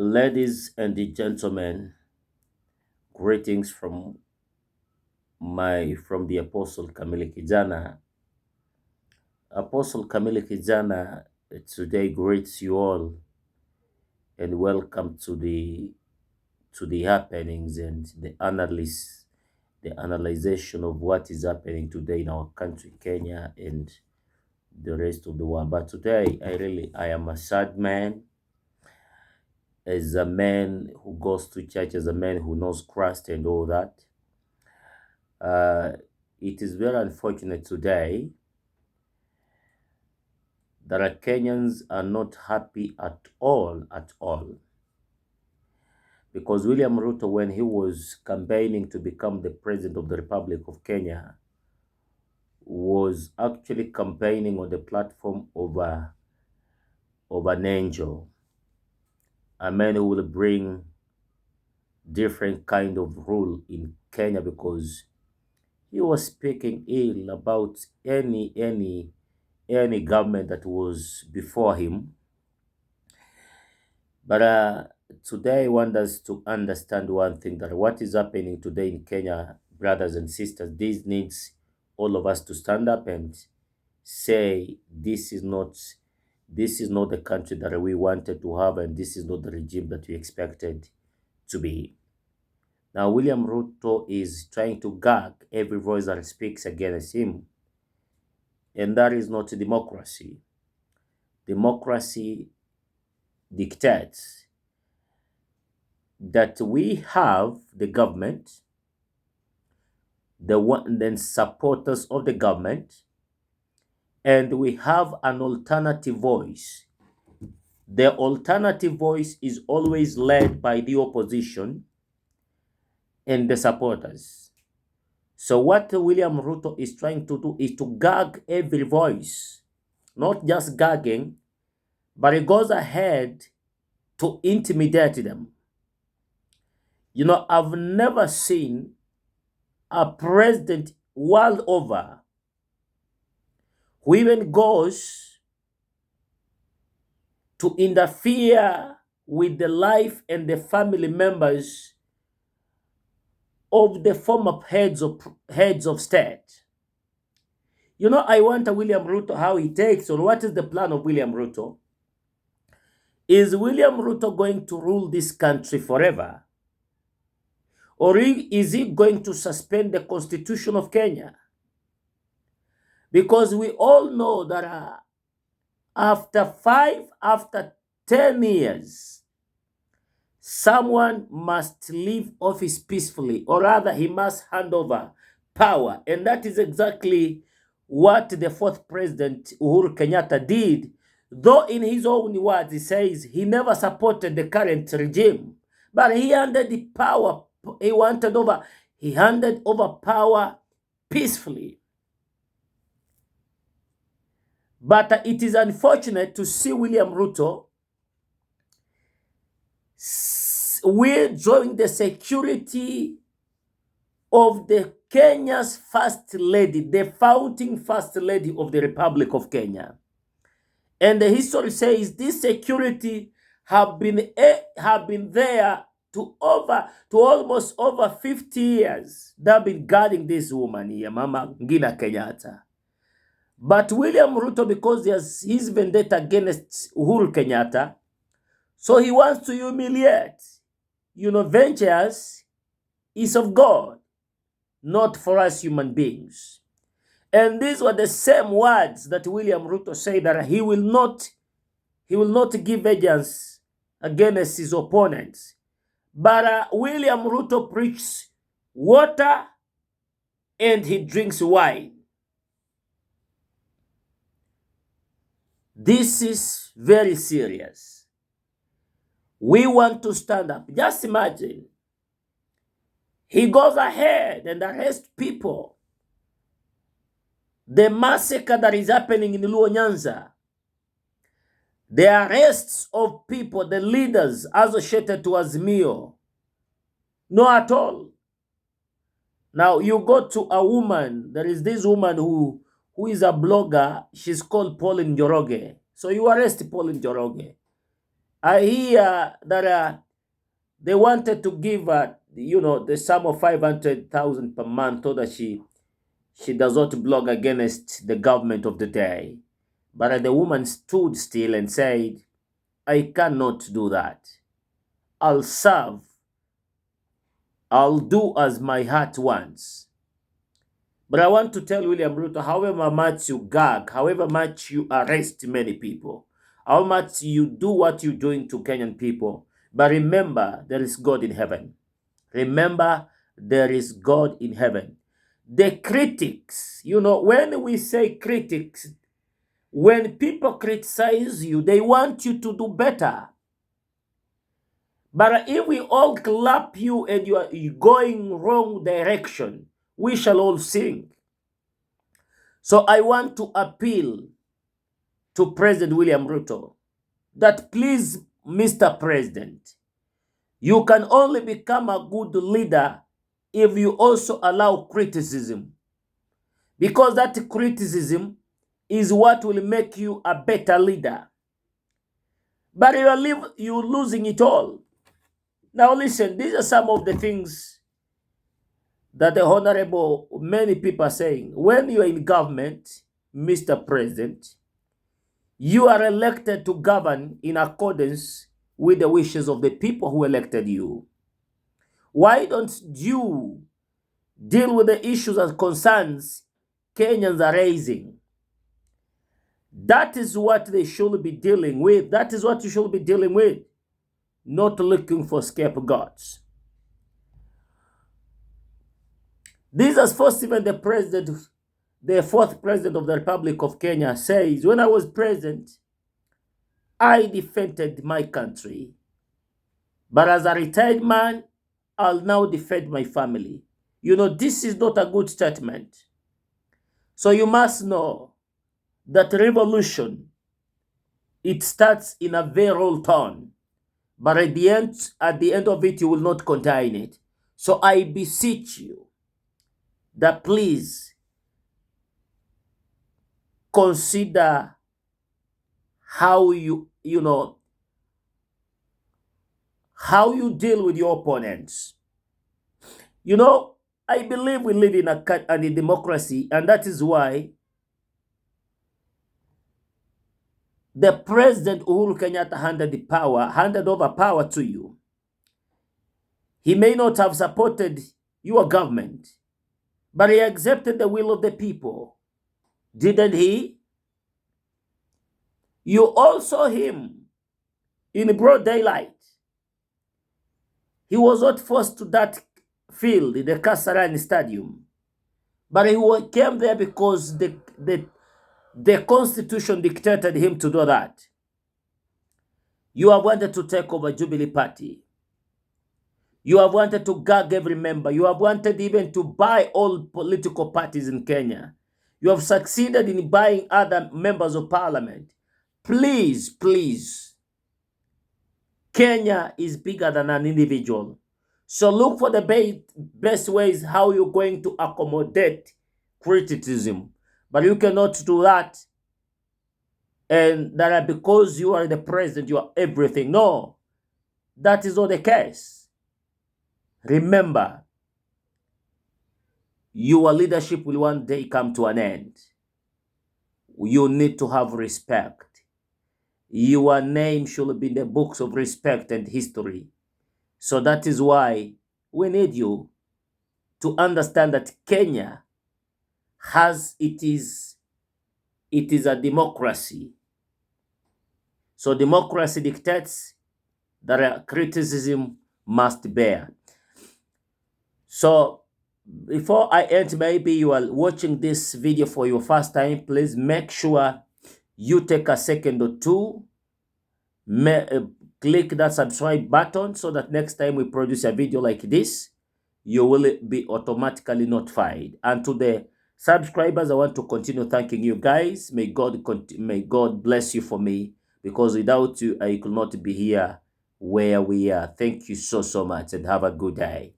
Ladies and gentlemen, greetings from the Apostle Kamili Kijana. Apostle Kamili Kijana today greets you all and welcome to the happenings and the analyzation of what is happening today in our country, Kenya, and the rest of the world. But today, I am a sad man, as a man who goes to church, as a man who knows Christ and all that. Uh, it is very unfortunate today that our Kenyans are not happy at all, because William Ruto, when he was campaigning to become the president of the Republic of Kenya, was actually campaigning on the platform of an angel, a man who will bring different kind of rule in Kenya, because he was speaking ill about any government that was before him. But today I want us to understand one thing, that what is happening today in Kenya, brothers and sisters, this needs all of us to stand up and say this is not the country that we wanted to have, and this is not the regime that we expected to be. Now, William Ruto is trying to gag every voice that speaks against him, and that is not democracy. Democracy dictates that we have the government, then supporters of the government, and we have an alternative voice. The alternative voice is always led by the opposition and the supporters. So what William Ruto is trying to do is to gag every voice, not just gagging, but he goes ahead to intimidate them. You know, I've never seen a president world over who even goes to interfere with the life and the family members of the former heads of state. You know, I wonder William Ruto how he takes, or what is the plan of William Ruto? Is William Ruto going to rule this country forever? Or is he going to suspend the Constitution of Kenya? Because we all know that after 10 years, someone must leave office peacefully, or rather he must hand over power. And that is exactly what the fourth president, Uhuru Kenyatta, did. Though in his own words, he says he never supported the current regime, but he handed the power, he handed over power peacefully. But it is unfortunate to see William Ruto withdrawing the security of the Kenya's first lady, the founding first lady of the Republic of Kenya. And the history says this security have been there to almost over 50 years. They've been guarding this woman here, Mama Ngina Kenyatta. But William Ruto, because there's his vendetta against Uhuru Kenyatta, so he wants to humiliate. You know, vengeance is of God, not for us human beings. And these were the same words that William Ruto said, that he will not give vengeance against his opponents. But William Ruto preaches water and he drinks wine. This is very serious. We want to stand up. Just imagine. He goes ahead and arrests people. The massacre that is happening in Luo Nyanza. The arrests of people, the leaders associated to Azimio. No at all. Now you go to a woman. There is this woman who is a blogger. She's called Pauline Njoroge. So you arrest Pauline Njoroge. I hear that they wanted to give her, the sum of 500,000 per month so that she does not blog against the government of the day. But the woman stood still and said, I cannot do that. I'll serve. I'll do as my heart wants. But I want to tell William Ruto, however much you gag, however much you arrest many people, how much you do what you're doing to Kenyan people, but remember, there is God in heaven. Remember, there is God in heaven. The critics, when we say critics, when people criticize you, they want you to do better. But if we all clap you and you are going wrong direction, we shall all sing. So I want to appeal to President William Ruto that please, Mr. President, you can only become a good leader if you also allow criticism. Because that criticism is what will make you a better leader. But you're losing it all. Now listen, these are some of the things that the honorable many people are saying. When you are in government, Mr. President, you are elected to govern in accordance with the wishes of the people who elected you. Why don't you deal with the issues and concerns Kenyans are raising? That is what they should be dealing with. That is what you should be dealing with. Not looking for scapegoats. This is first even the fourth president of the Republic of Kenya says, when I was president, I defended my country. But as a retired man, I'll now defend my family. This is not a good statement. So you must know that revolution, it starts in a very old town. But at the end of it, you will not contain it. So I beseech you that please consider how how you deal with your opponents. I believe we live in a democracy, and that is why the President Uhuru Kenyatta handed over power to you. He may not have supported your government, but he accepted the will of the people. Didn't he? You all saw him in broad daylight. He was not forced to that field, the Kasarani Stadium. But he came there because the Constitution dictated him to do that. You have wanted to take over Jubilee Party. You have wanted to gag every member. You have wanted even to buy all political parties in Kenya. You have succeeded in buying other members of parliament. Please, please. Kenya is bigger than an individual. So look for the best ways how you're going to accommodate criticism. But you cannot do that. And that because you are the president, you are everything. No, that is not the case. Remember, your leadership will one day come to an end. You need to have respect. Your name should be in the books of respect and history. So that is why we need you to understand that Kenya it is a democracy. So democracy dictates that criticism must bear. So before I end, maybe you are watching this video for your first time, please make sure you take a second or two, click that subscribe button so that next time we produce a video like this, you will be automatically notified. And to the subscribers, I want to continue thanking you guys. May God bless you for me, because without you, I could not be here where we are. Thank you so much and have a good day.